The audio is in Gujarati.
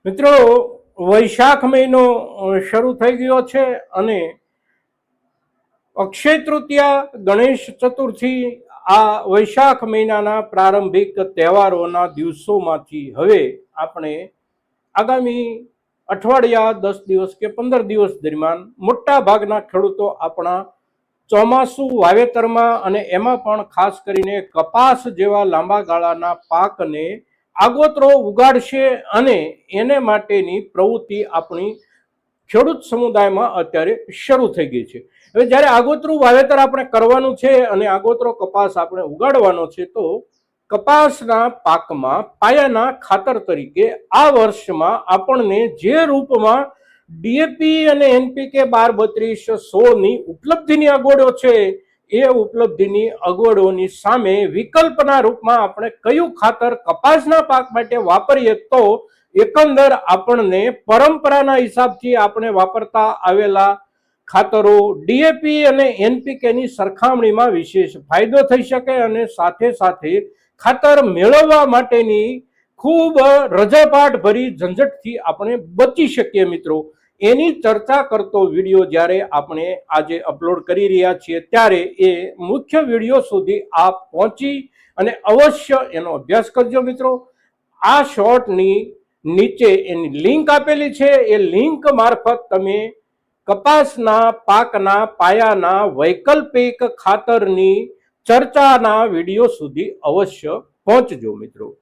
મિત્રો, વૈશાખ મહિનો શરૂ થઈ ગયો છે અને અક્ષય તૃતીયા, ગણેશ ચતુર્થી આ વૈશાખ મહિનાના પ્રારંભિક તહેવારોના દિવસોમાંથી હવે આપણે આગામી અઠવાડિયા 10 દિવસ કે 15 દિવસ દરમિયાન મોટા ભાગના ખેડૂતો આપણા ચોમાસું વાવેતરમાં અને એમાં પણ ખાસ કરીને કપાસ જેવા લાંબા ગાળાના પાકને આગોતરો ઉગાડશે અને એને માટેની પ્રવૃત્તિ આપણી ખેડૂત સમુદાયમાં અત્યારે શરૂ થઈ ગઈ છે। હવે જ્યારે આગોતરું વાવેતર આપણે કરવાનું છે અને આગોતરો કપાસ આપણે ઉગાડવાનો છે, તો કપાસના પાકમાં પાયાના ખાતર તરીકે આ વર્ષમાં આપણને જે રૂપમાં ડીએપી અને એનપીકે 12-32-16 ની ઉપલબ્ધિની અગવડો છે, એ ઉપલબ્ધિની અગવડોની સામે વિકલ્પના રૂપમાં આપણે કયું ખાતર કપાસના પાક માટે વાપરીએ તો એકંદર આપણને પરંપરાના હિસાબથી આપણે વાપરતા આવેલા ખાતરો ડીએપી અને એનપીકે ની સરખામણીમાં વિશેષ ફાયદો થઈ શકે અને સાથે સાથે ખાતર મેળવવા માટેની ખૂબ રજાપાટ ભરી ઝંઝટથી આપણે બચી શકીએ। મિત્રો, એની ચર્ચા કરતો વિડીયો જ્યારે આપણે આજે અપલોડ કરી રહ્યા છીએ ત્યારે એ મુખ્ય વિડીયો સુધી આપ પહોંચી અને અવશ્ય એનો અભ્યાસ કરજો। મિત્રો, આ શોર્ટની નીચે એની લિંક આપેલી છે, એ લિંક મારફત તમે કપાસના પાકના પાયાના વૈકલ્પિક ખાતરની ચર્ચાના વિડીયો સુધી અવશ્ય પહોંચજો। મિત્રો।